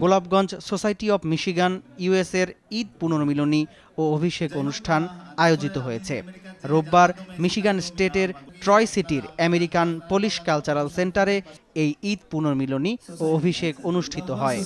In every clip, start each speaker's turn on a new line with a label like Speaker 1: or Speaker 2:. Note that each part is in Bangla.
Speaker 1: গোলাপগঞ্জ সোসাইটি অব মিশিগান ইউএসের ঈদ পুনর্মিলনী ও অভিষেক অনুষ্ঠান আয়োজিত হয়েছে। রোববার মিশিগান স্টেটের ট্রয় সিটির আমেরিকান পলিশ কালচারাল সেন্টারে এই ঈদ পুনর্মিলনী ও অভিষেক অনুষ্ঠিত হয়।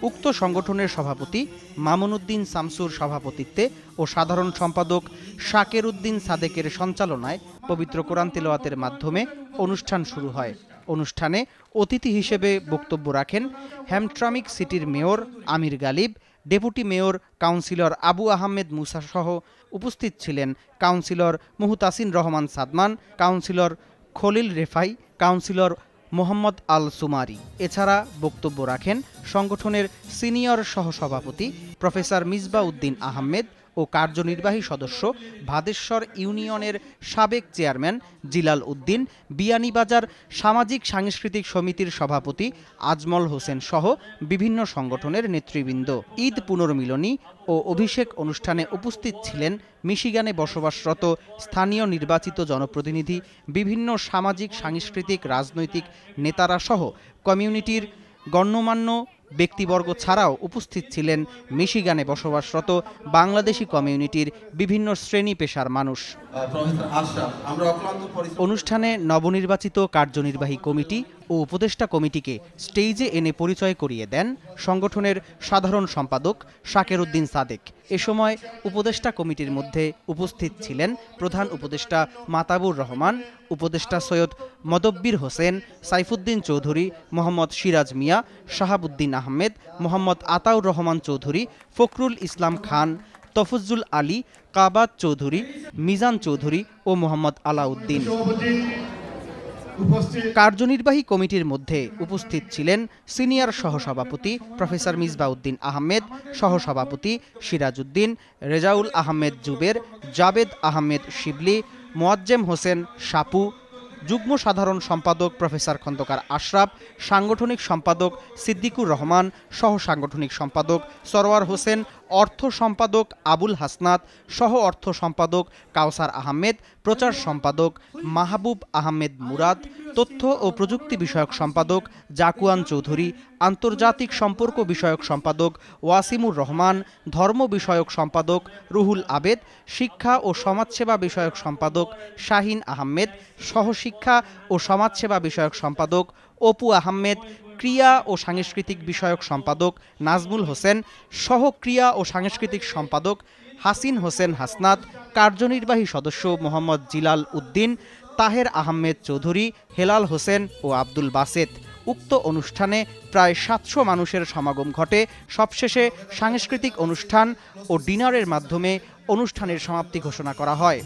Speaker 1: উক্ত সংগঠনের সভাপতি মামুন উদ্দিন শামসুর সভাপতিত্বে ও সাধারণ সম্পাদক শাকের উদ্দিন সাদেকের সঞ্চালনায় পবিত্র কোরআন তেলাওয়াতের মাধ্যমে অনুষ্ঠান শুরু হয়। অনুষ্ঠানে অতিথি হিসেবে বক্তব্য রাখেন হ্যামট্রামিক সিটির mayor Amir Ghalib, deputy mayor councillor Abu Ahmed Musa সহ উপস্থিত ছিলেন councillor Muhtasin Rahman Sadman, councillor Khalil Refai, councillor Mohammad Al Sumari. এছাড়া বক্তব্য রাখেন সংগঠনের সিনিয়র সহসভাপতি প্রফেসর মিসবা উদ্দিন আহমেদ ও কার্যনির্বাহী সদস্য ভাদেশ্বর ইউনিয়নের সাবেক চেয়ারম্যান জিলাল উদ্দিন, বিয়ানীবাজার সামাজিক সাংস্কৃতিক সমিতির সভাপতি আজমল হোসেন সহ বিভিন্ন সংগঠনের নেতৃবৃন্দ। ঈদ পুনর্মিলনী ও অভিষেক অনুষ্ঠানে উপস্থিত ছিলেন মিশিগানে বসবাসরত স্থানীয় নির্বাচিত জনপ্রতিনিধি, বিভিন্ন সামাজিক সাংস্কৃতিক রাজনৈতিক নেতারা সহ কমিউনিটির গণ্যমান্য ব্যক্তিবর্গ ছাড়াও উপস্থিত ছিলেন মিশিগানে বসবাসরত বাংলাদেশি কমিউনিটির বিভিন্ন শ্রেণী পেশার মানুষ। অনুষ্ঠানে নবনির্বাচিত কার্যনির্বাহী কমিটি ও উপদেষ্টা কমিটিকে স্টেজে এনে পরিচয় করিয়ে দেন সংগঠনের সাধারণ সম্পাদক শাকের উদ্দিন সাদেক। এ সময় উপদেষ্টা কমিটির মধ্যে উপস্থিত ছিলেন প্রধান উপদেষ্টা মাতাবুর রহমান, উপদেষ্টা সৈয়দ মদব্বির হোসেন, সাইফুদ্দিন চৌধুরী, মোহাম্মদ সিরাজ মিয়া, শাহাবুদ্দিন আহমেদ, মোহাম্মদ আতাউর রহমান চৌধুরী, ফখরুল ইসলাম খান, তফজ্জুল আলী, কাবাত চৌধুরী, মিজান চৌধুরী ও মোহাম্মদ আলাউদ্দিন। কার্যনির্বাহী কমিটির মধ্যে উপস্থিত ছিলেন সিনিয়র সহসভাপতি প্রফেসর মিসবা উদ্দিন আহমেদ, সহসভাপতি সিরাজ উদ্দিন, রেজাউল আহমেদ জুবের, জাবেদ আহমেদ শিবলি, মোয়াজ্জেম হোসেন সাপু, যুগ্ম সাধারণ সম্পাদক প্রফেসর খন্দকার আশরাফ, সাংগঠনিক সম্পাদক সিদ্দিকুর রহমান, সহ সাংগঠনিক সম্পাদক সরওয়ার হোসেন, অর্থ সম্পাদক আবুল হাসনাত, সহ অর্থ সম্পাদক কাউসার আহমেদ, প্রচার সম্পাদক মাহবুব আহমেদ মুরাদ, তথ্য ও প্রযুক্তি বিষয়ক সম্পাদক জাকুয়ান চৌধুরী, আন্তর্জাতিক সম্পর্ক বিষয়ক সম্পাদক ওয়াসিমুর রহমান, ধর্ম বিষয়ক সম্পাদক রুহুল আবেদ, শিক্ষা ও সমাজসেবা বিষয়ক সম্পাদক শাহিন আহমেদ, সহশিক্ষা ও সমাজসেবা বিষয়ক সম্পাদক অপু আহমেদ, ক্রিয়া ও সাংস্কৃতিক বিষয়ক সম্পাদক নাজমুল হোসেন, সহ ক্রিয়া ও সাংস্কৃতিক সম্পাদক হাসিন হোসেন হাসনাত, কার্যনির্বাহী সদস্য মোহাম্মদ জিলাল উদ্দিন, তাহের আহমেদ চৌধুরী, হেলাল হোসেন ও আব্দুল বাসেত। উক্ত অনুষ্ঠানে প্রায় ৭০০ মানুষের সমাগম ঘটে। সবশেষে সাংস্কৃতিক অনুষ্ঠান ও ডিনারের মাধ্যমে অনুষ্ঠানের সমাপ্তি ঘোষণা করা হয়।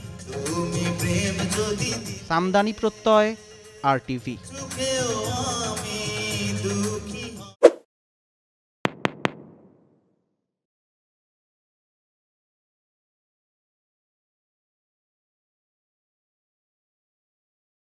Speaker 1: সামদানি প্রত্যয়, RTV।